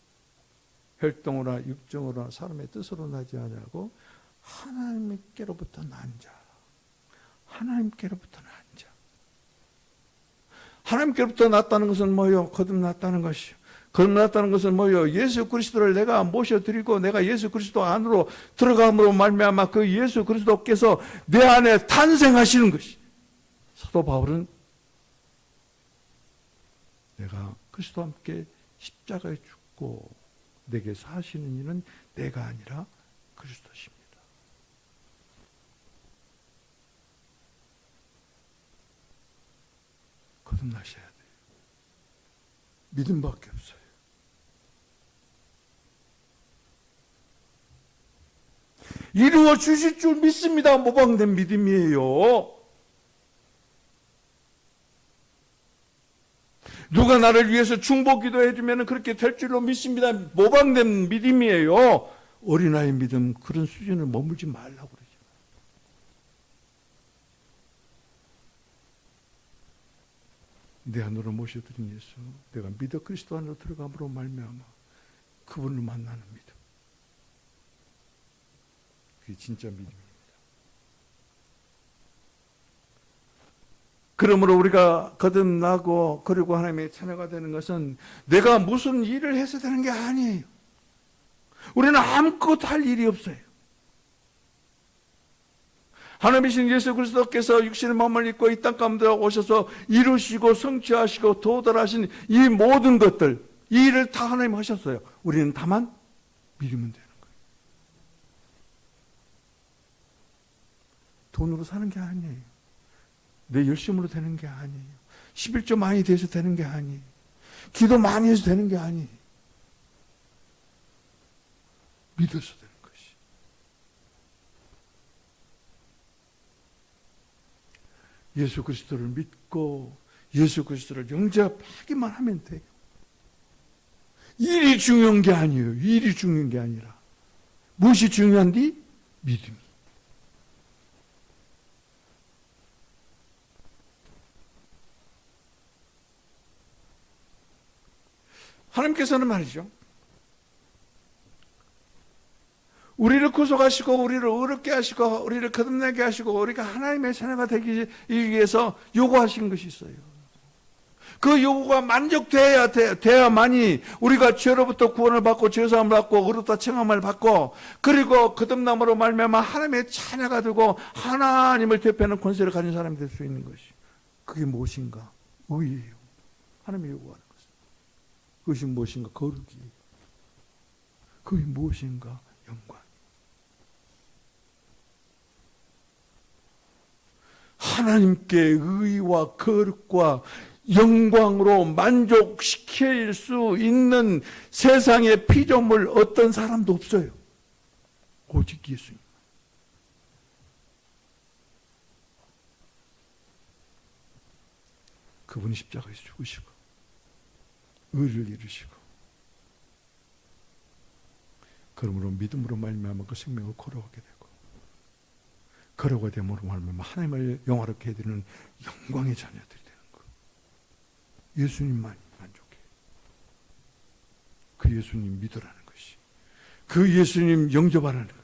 혈통으로나 육정으로나 사람의 뜻으로 나지 않냐고 하나님께로부터 난 자. 하나님께로부터 난 자. 하나님께로부터 났다는 것은 뭐요? 거듭났다는 것이요. 거듭났다는 것은 뭐요? 예수 그리스도를 내가 모셔드리고 내가 예수 그리스도 안으로 들어감으로 말미암아 그 예수 그리스도께서 내 안에 탄생하시는 것이. 사도 바울은 내가 그리스도와 함께 십자가에 죽고 내게 사시는 이는 내가 아니라 그리스도십니다. 거듭나셔야 돼요. 믿음밖에 없어요. 이루어 주실 줄 믿습니다. 모방된 믿음이에요. 누가 나를 위해서 중보 기도해 주면 그렇게 될 줄로 믿습니다. 모방된 믿음이에요. 어린아이 믿음 그런 수준을 머물지 말라고 그러죠. 내 안으로 모셔드린 예수, 내가 믿어 그리스도 안으로 들어감으로 말미암아 그분을 만나는 믿음. 그게 진짜 믿음입니다. 그러므로 우리가 거듭나고 그리고 하나님의 자녀가 되는 것은 내가 무슨 일을 해서 되는 게 아니에요. 우리는 아무것도 할 일이 없어요. 하나님이신 예수 그리스도께서 육신의 몸을 입고 이 땅 가운데 오셔서 이루시고 성취하시고 도달하신 이 모든 것들, 이 일을 다 하나님 하셨어요. 우리는 다만 믿으면 되는 거예요. 돈으로 사는 게 아니에요. 내 열심으로 되는 게 아니에요. 11조 많이 돼서 되는 게 아니에요. 기도 많이 해서 되는 게 아니에요. 믿어서 되는 것이. 예수 그리스도를 믿고 예수 그리스도를 영접하기만 하면 돼요. 일이 중요한 게 아니에요. 일이 중요한 게 아니라 무엇이 중요한디? 믿음이. 하나님께서는 말이죠. 우리를 구속하시고 우리를 의롭게 하시고 우리를 거듭나게 하시고 우리가 하나님의 자녀가 되기 위해서 요구하신 것이 있어요. 그 요구가 만족돼야만이 우리가 죄로부터 구원을 받고 죄사함을 받고 의롭다 칭함을 받고 그리고 거듭남으로 말미암아 하나님의 자녀가 되고 하나님을 대표하는 권세를 가진 사람이 될 수 있는 것이. 그게 무엇인가? 의예요. 하나님이 요구하는 것은. 그것이 무엇인가? 거룩이에요. 그게 무엇인가? 영광. 하나님께 의와 거룩과 영광으로 만족시킬 수 있는 세상의 피조물 어떤 사람도 없어요. 오직 예수님. 그분이 십자가에서 죽으시고 의를 이루시고 그러므로 믿음으로 말미암아 그 생명을 걸어가게 되고 걸어가게 됨으로 말미암아 하나님을 영화롭게 해드리는 영광의 자녀들이 되는 거. 예수님만 만족해. 그 예수님 믿으라는 것이, 그 예수님 영접하라는 것이.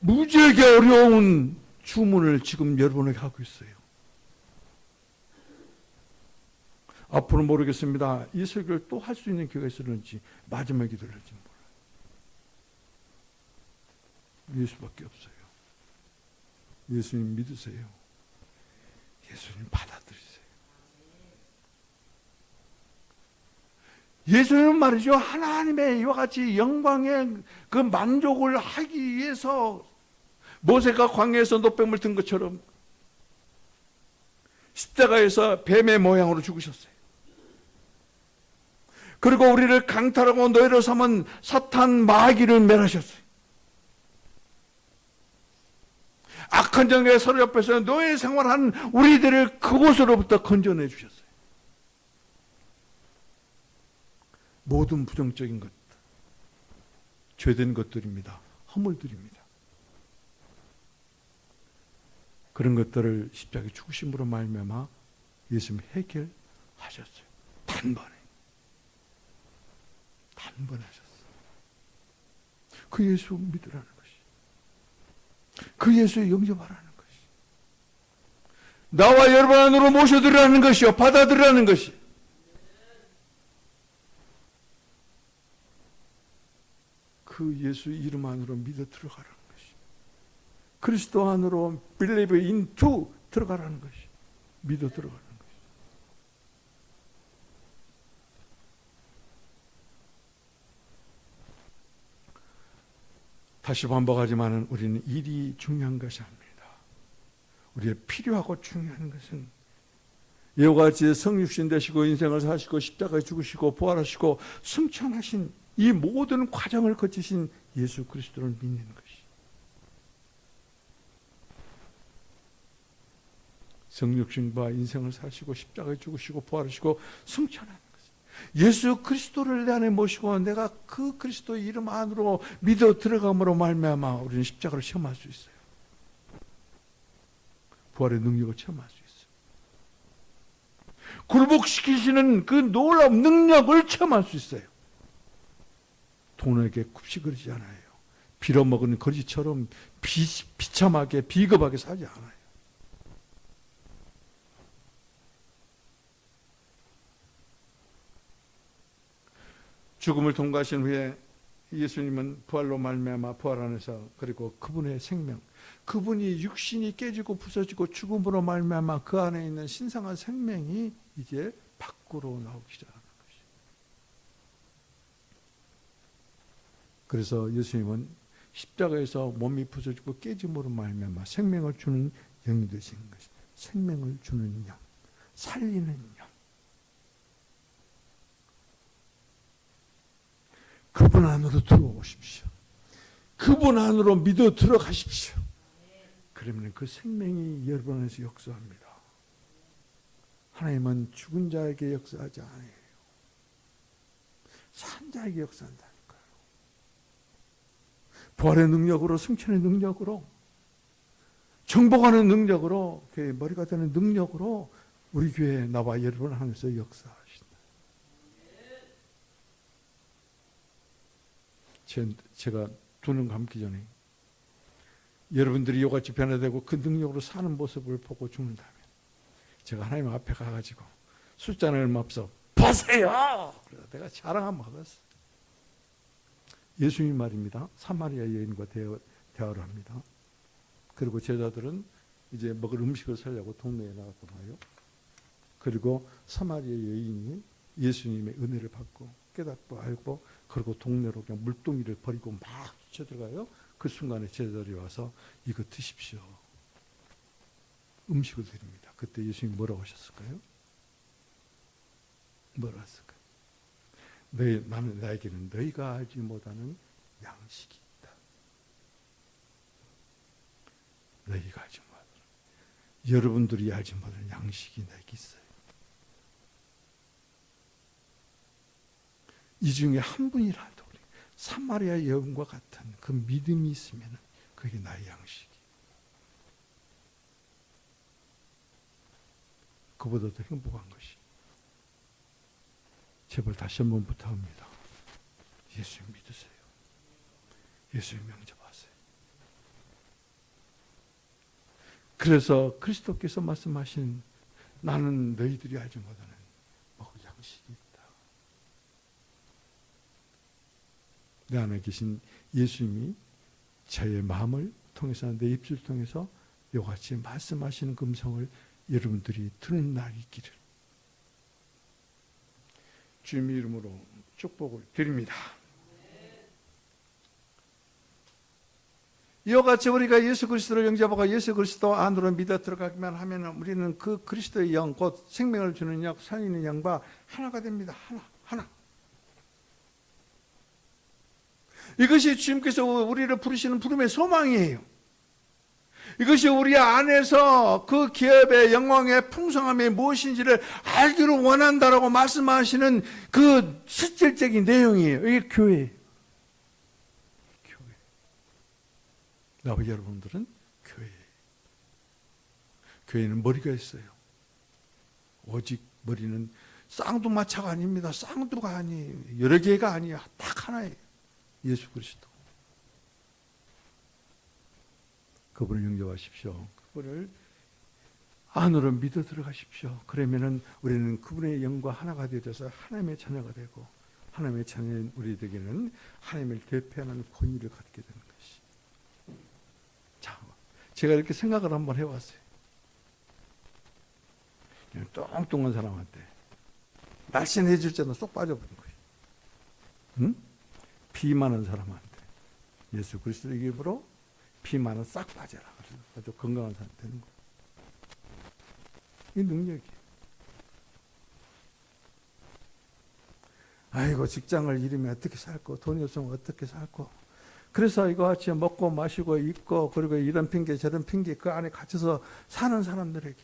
무지하게 어려운 주문을 지금 여러분에게 하고 있어요. 앞으로 모르겠습니다. 이 설교를 또 할 수 있는 기회가 있을는지 마지막 기도를 할지 몰라요. 예수밖에 없어요. 예수님 믿으세요. 예수님 받아들이세요. 예수님은 말이죠, 하나님의 이와 같이 영광의 그 만족을 하기 위해서 모세가 광야에서 노뱀을 든 것처럼 십자가에서 뱀의 모양으로 죽으셨어요. 그리고 우리를 강탈하고 노예로 삼은 사탄 마귀를 멸하셨어요. 악한 정의 서로 옆에서 노예 생활한 우리들을 그곳으로부터 건져내 주셨어요. 모든 부정적인 것, 죄된 것들입니다. 허물들입니다. 그런 것들을 십자가에 죽으심으로 말미암아 예수님이 해결하셨어요. 단번에 하셨어요. 그 예수 믿으라는 것이, 그 예수의 영접하라는 것이, 나와 여러분 안으로 모셔들으라는 것이요, 받아들이라는 것이. 그 예수 이름 안으로 믿어 들어가라는 것이, 그리스도 안으로 believe into 들어가라는 것이, 믿어 들어가라는 것이. 다시 반복하지만 우리는 일이 중요한 것이 아닙니다. 우리의 필요하고 중요한 것은 이와 같이 성육신 되시고 인생을 사시고 십자가에 죽으시고 부활하시고 승천하신 이 모든 과정을 거치신 예수 그리스도를 믿는 것이, 성육신과 인생을 사시고 십자가에 죽으시고 부활하시고 승천하는 예수 그리스도를 내 안에 모시고 내가 그 그리스도 이름 안으로 믿어 들어감으로 말미암아 우리는 십자가를 체험할 수 있어요. 부활의 능력을 체험할 수 있어요. 굴복시키시는 그 놀라운 능력을 체험할 수 있어요. 돈에게 굽시거리지 않아요. 빌어먹은 거지처럼 비참하게 비겁하게 살지 않아요. 죽음을 통과하신 후에 예수님은 부활로 말미암아 부활 안에서, 그리고 그분의 생명, 그분이 육신이 깨지고 부서지고 죽음으로 말미암아 그 안에 있는 신성한 생명이 이제 밖으로 나오기 시작하는 것이죠. 그래서 예수님은 십자가에서 몸이 부서지고 깨짐으로 말미암아 생명을 주는 영이 되신 것이, 생명을 주는 영, 살리는 영. 그분 안으로 들어오십시오. 그분 안으로 믿어 들어가십시오. 그러면 그 생명이 여러분 안에서 역사합니다. 하나님은 죽은 자에게 역사하지 않아요. 산 자에게 역사한다니까요. 부활의 능력으로, 승천의 능력으로, 정복하는 능력으로, 교회의 머리가 되는 능력으로 우리 교회 나와 여러분 안에서 역사하신다. 제가 두 눈 감기 전에 여러분들이 이같이 변화되고 그 능력으로 사는 모습을 보고 죽는다면 제가 하나님 앞에 가가지고 숫자는 얼마 없어 보세요! 그래서 내가 자랑 한번 하겠어. 예수님 말입니다. 사마리아 여인과 대화를 합니다. 그리고 제자들은 이제 먹을 음식을 사려고 동네에 나갔잖아요. 그리고 사마리아 여인이 예수님의 은혜를 받고 깨닫고 알고, 그리고 동네로 그냥 물동이를 버리고 막 쳐들어가요. 그 순간에 제자들이 와서 이거 드십시오. 음식을 드립니다. 그때 예수님이 뭐라고 하셨을까요? 뭐라고 했을까요? 나에게는 너희가 알지 못하는 양식이 있다. 너희가 알지 못하는, 여러분들이 알지 못하는 양식이 내게 있어요. 이 중에 한 분이라도 사마리아 여인과 같은 그 믿음이 있으면 그게 나의 양식이. 그보다 더 행복한 것이. 제발 다시 한번 부탁합니다. 예수 믿으세요. 예수 영접하세요. 그래서 그리스도께서 말씀하신 나는 너희들이 알지 못하는 먹을 양식이 있다. 내 안에 계신 예수님이 저의 마음을 통해서 내 입술을 통해서 이와 같이 말씀하시는 그 음성을 여러분들이 듣는 날이 있기를 주님의 이름으로 축복을 드립니다. 이와 같이 우리가 예수 그리스도를 영접하고 예수 그리스도 안으로 믿어 들어가기만 하면 우리는 그 그리스도의 영, 곧 생명을 주는 영, 살리는 영과 하나가 됩니다. 하나. 이것이 주님께서 우리를 부르시는 부름의 소망이에요. 이것이 우리 안에서 그 기업의 영광의 풍성함이 무엇인지를 알기를 원한다라고 말씀하시는 그 실질적인 내용이에요. 이게 교회예요. 나와 여러분들은 교회예요. 교회는 머리가 있어요. 오직 머리는 쌍두마차가 아닙니다. 쌍두가 아니에요. 여러 개가 아니에요. 딱 하나예요. 예수 그리스도. 그분을 영접하십시오. 그분을 안으로 믿어 들어가십시오. 그러면은 우리는 그분의 영과 하나가 되어서 하나님의 자녀가 되고 하나님의 자녀인 우리에게는 하나님을 대표하는 권위를 갖게 되는 것이. 자, 제가 이렇게 생각을 한번 해봤어요. 그냥 뚱뚱한 사람한테 날씬해 줄 때는 쏙 빠져버린 거예요. 응? 비만한 사람한테 예수 그리스도의 이름으로 비만은 싹 빠져라. 아주 건강한 사람 되는 거예요. 이 능력이에요. 아이고 직장을 잃으면 어떻게 살고 돈이 없으면 어떻게 살고 그래서 이거 같이 먹고 마시고 입고 그리고 이런 핑계 저런 핑계 그 안에 갇혀서 사는 사람들에게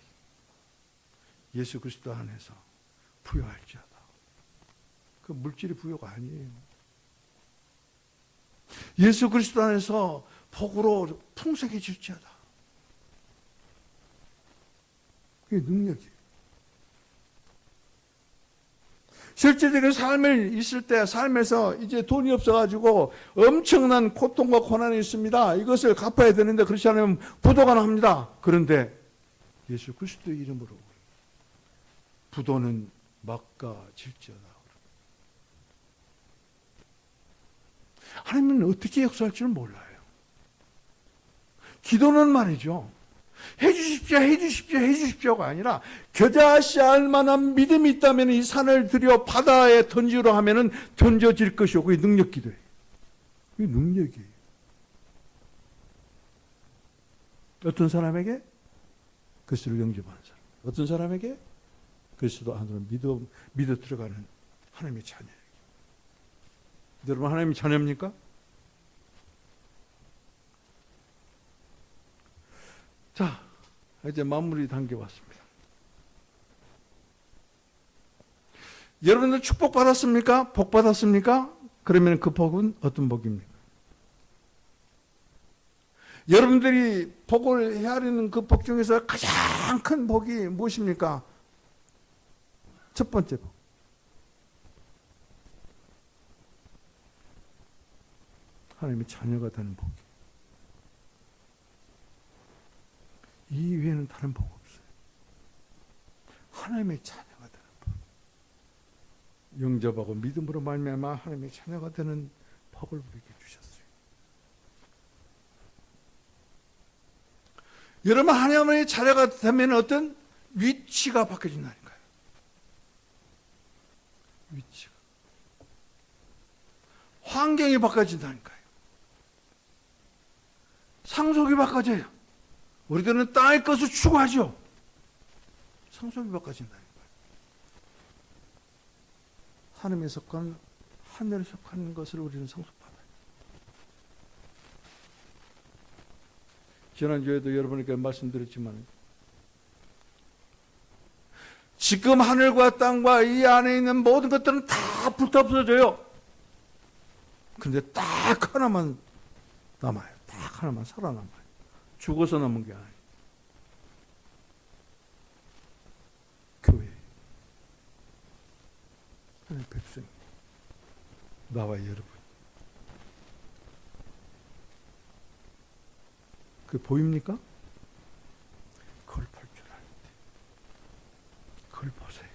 예수 그리스도 안에서 부여할지어다. 그 물질이 부여가 아니에요. 예수 그리스도 안에서 복으로 풍성해질지어다. 그게 능력이에요. 실제적인 삶을 있을 때 삶에서 이제 돈이 없어가지고 엄청난 고통과 고난이 있습니다. 이것을 갚아야 되는데 그렇지 않으면 부도가 납니다. 그런데 예수 그리스도의 이름으로 부도는 막아질지어다. 하나님은 어떻게 역사할 줄 몰라요. 기도는 말이죠. 해주십시오가 아니라 겨자씨 알만한 믿음이 있다면 이 산을 들여 바다에 던지려 하면은 던져질 것이고 그게 능력 기도예요. 그게 능력이에요. 어떤 사람에게? 그리스도를 영접하는 사람. 어떤 사람에게? 그리스도 안으로 믿어 들어가는 하나님의 자녀에게. 여러분 하나님의 자녀입니까? 자, 이제 마무리 단계 왔습니다. 여러분들 축복 받았습니까? 복 받았습니까? 그러면 그 복은 어떤 복입니까? 여러분들이 복을 헤아리는 그 복 중에서 가장 큰 복이 무엇입니까? 첫 번째 복. 하나님의 자녀가 되는 복. 이 외에는 다른 복 없어요. 하나님의 자녀가 되는 복. 영접하고 믿음으로 말미암아 하나님의 자녀가 되는 복을 우리에게 주셨어요. 여러분 하나님의 자녀가 되면 어떤 위치가 바뀌어진다니까요. 위치가. 환경이 바뀌어진다니까요. 상속이 바뀌어져요. 우리들은 땅의 것을 추구하죠. 상속이 바꿔진다니까요. 하늘에 속한 하늘에 속한 것을 우리는 상속받아요. 지난주에도 여러분에게 말씀드렸지만 지금 하늘과 땅과 이 안에 있는 모든 것들은 다 불타없어져요. 그런데 딱 하나만 남아요. 딱 하나만 살아남아요. 죽어서 남은 게 아니에요. 교회. 하나님의 백성. 나와 여러분. 그게 보입니까? 그걸 볼 줄 알아야 돼. 그걸 보세요.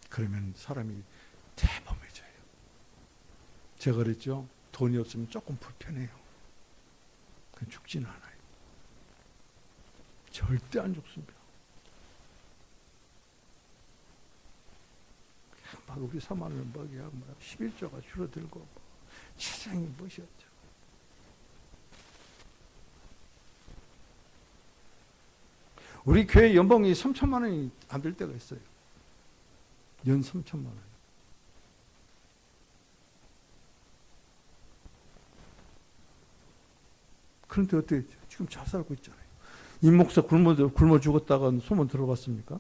그러면 사람이 대범해져요. 제가 그랬죠. 돈이 없으면 조금 불편해요. 그건 죽지는 않아요. 절대 안 죽습니다. 막 우리 사만원 먹이야, 11조가 줄어들고 세상이 무엇이었죠. 우리 교회 연봉이 3천만 원이 안 될 때가 있어요. 연 3천만 원. 그런데 어떻게 지금 잘 살고 있잖아요. 임 목사 굶어 죽었다가 소문 들어봤습니까?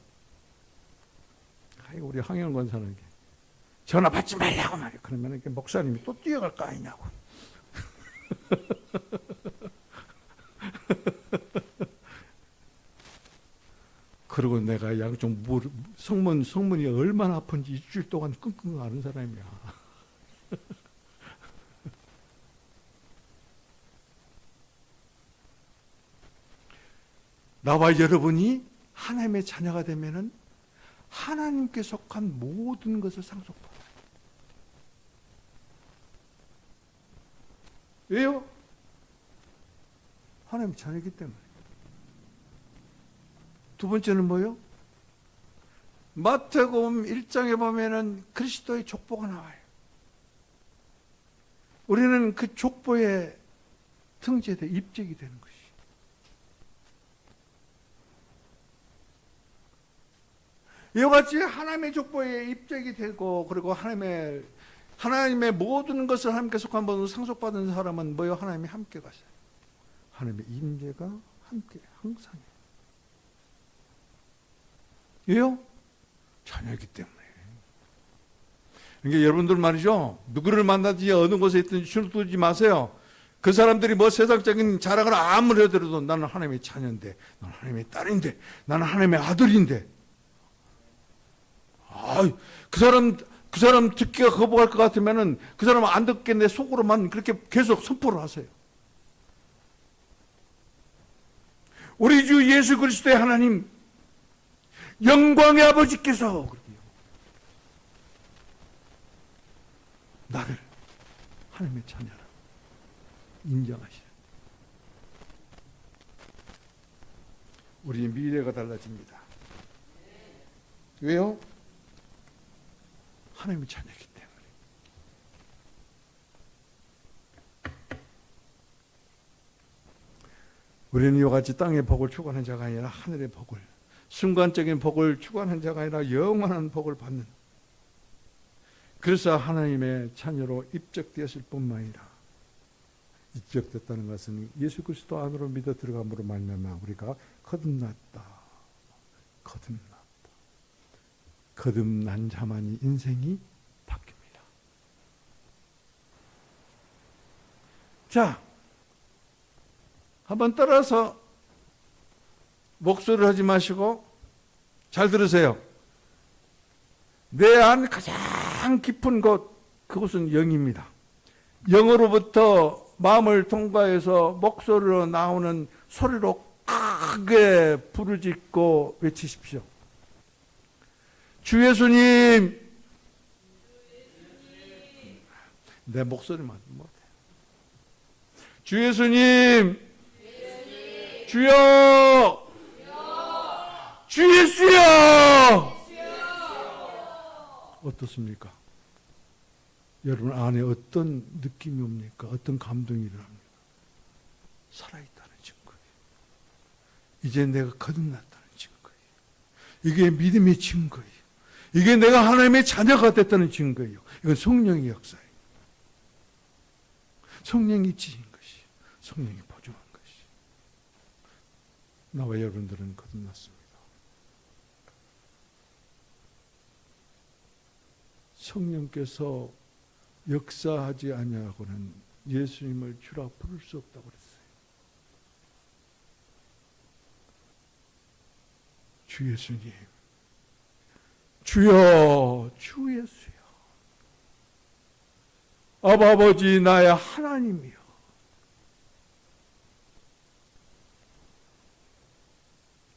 아이고, 우리 황영 권사는 전화 받지 말라고 말이야. 그러면 이렇게 목사님이 또 뛰어갈 거 아니냐고. 그리고 내가 양쪽 성문이 얼마나 아픈지 일주일 동안 끙끙 앓은 사람이야. 나와 여러분이 하나님의 자녀가 되면은 하나님께 속한 모든 것을 상속받아요. 왜요? 하나님의 자녀이기 때문에. 두 번째는 뭐요? 마태복음 1장에 보면은 그리스도의 족보가 나와요. 우리는 그 족보에 등재돼 입적이 되는 것이. 이와 같이 하나님의 족보에 입적이 되고, 그리고 하나님의 모든 것을 하나님께 속한 모든 상속받은 사람은 뭐요? 하나님이 함께 가세요. 하나님의 임재가 함께 항상. 왜요? 자녀이기 때문에. 그러니까 여러분들 말이죠. 누구를 만나든지 어느 곳에 있든지 줄두지 마세요. 그 사람들이 뭐 세상적인 자랑을 아무리 하더라도 나는 하나님의 자녀인데, 나는 하나님의 딸인데, 나는 하나님의 아들인데. 그 사람 듣기가 거부할 것 같으면은 그 사람은 안 듣겠네 속으로만 그렇게 계속 선포를 하세요. 우리 주 예수 그리스도의 하나님, 영광의 아버지께서 나를 하나님의 자녀라 인정하시라. 우리의 미래가 달라집니다. 왜요? 하나님의 자녀이기 때문에. 우리는 이와 같이 땅의 복을 추구하는 자가 아니라 하늘의 복을, 순간적인 복을 추구하는 자가 아니라 영원한 복을 받는, 그래서 하나님의 자녀로 입적되었을 뿐만 아니라, 입적됐다는 것은 예수 그리스도 안으로 믿어 들어감으로 말미암아 우리가 거듭났다. 거듭난 자만이 인생이 바뀝니다. 자, 한번 따라서 목소리를 하지 마시고 잘 들으세요. 내 안 가장 깊은 곳, 그곳은 영입니다. 영으로부터 마음을 통과해서 목소리로 나오는 소리로 크게 부르짖고 외치십시오. 주 예수님. 내 목소리만 못해. 주 예수님. 주여. 주 예수여. 어떻습니까? 여러분 안에 어떤 느낌이 옵니까? 어떤 감동이 일어납니까? 살아있다는 증거예요. 이제 내가 거듭났다는 증거예요. 이게 믿음의 증거예요. 이게 내가 하나님의 자녀가 됐다는 증거예요. 이건 성령의 역사예요. 성령이 지신 것이, 성령이 보조한 것이. 나와 여러분들은 거듭났습니다. 성령께서 역사하지 아니하고는 예수님을 주라 부를 수 없다고 그랬어요. 주 예수님, 주여, 주 예수여, 아버지 나의 하나님이여.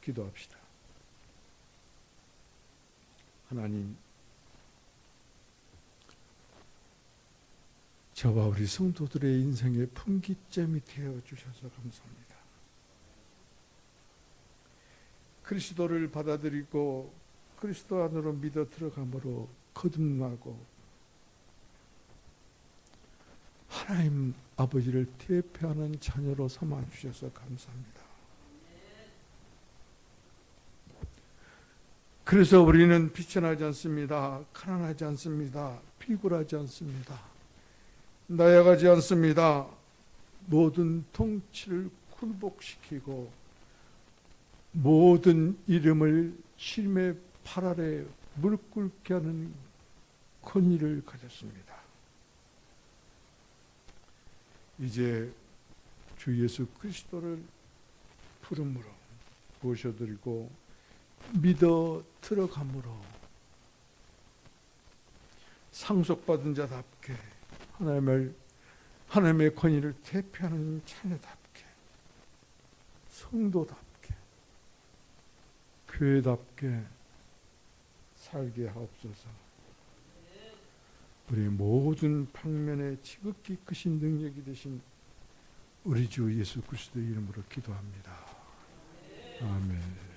기도합시다. 하나님, 저와 우리 성도들의 인생의 분기점이 되어 주셔서 감사합니다. 그리스도를 받아들이고 그리스도 안으로 믿어 들어감으로 거듭나고 하나님 아버지를 대표하는 자녀로 삼아 주셔서 감사합니다. 그래서 우리는 비천하지 않습니다. 가난하지 않습니다. 비굴하지 않습니다. 나아가지 않습니다. 모든 통치를 굴복시키고 모든 이름을 심의 팔 아래 무릎 꿇게 하는 권위를 가졌습니다. 이제 주 예수 그리스도를 부름으로 모셔드리고 믿어 들어감으로 상속받은 자답게 하나님의 권위를 대표하는 자녀답게 성도답게 교회답게 살게 하옵소서. 우리 모든 방면에 지극히 크신 능력이 되신 우리 주 예수 그리스도의 이름으로 기도합니다. 아멘.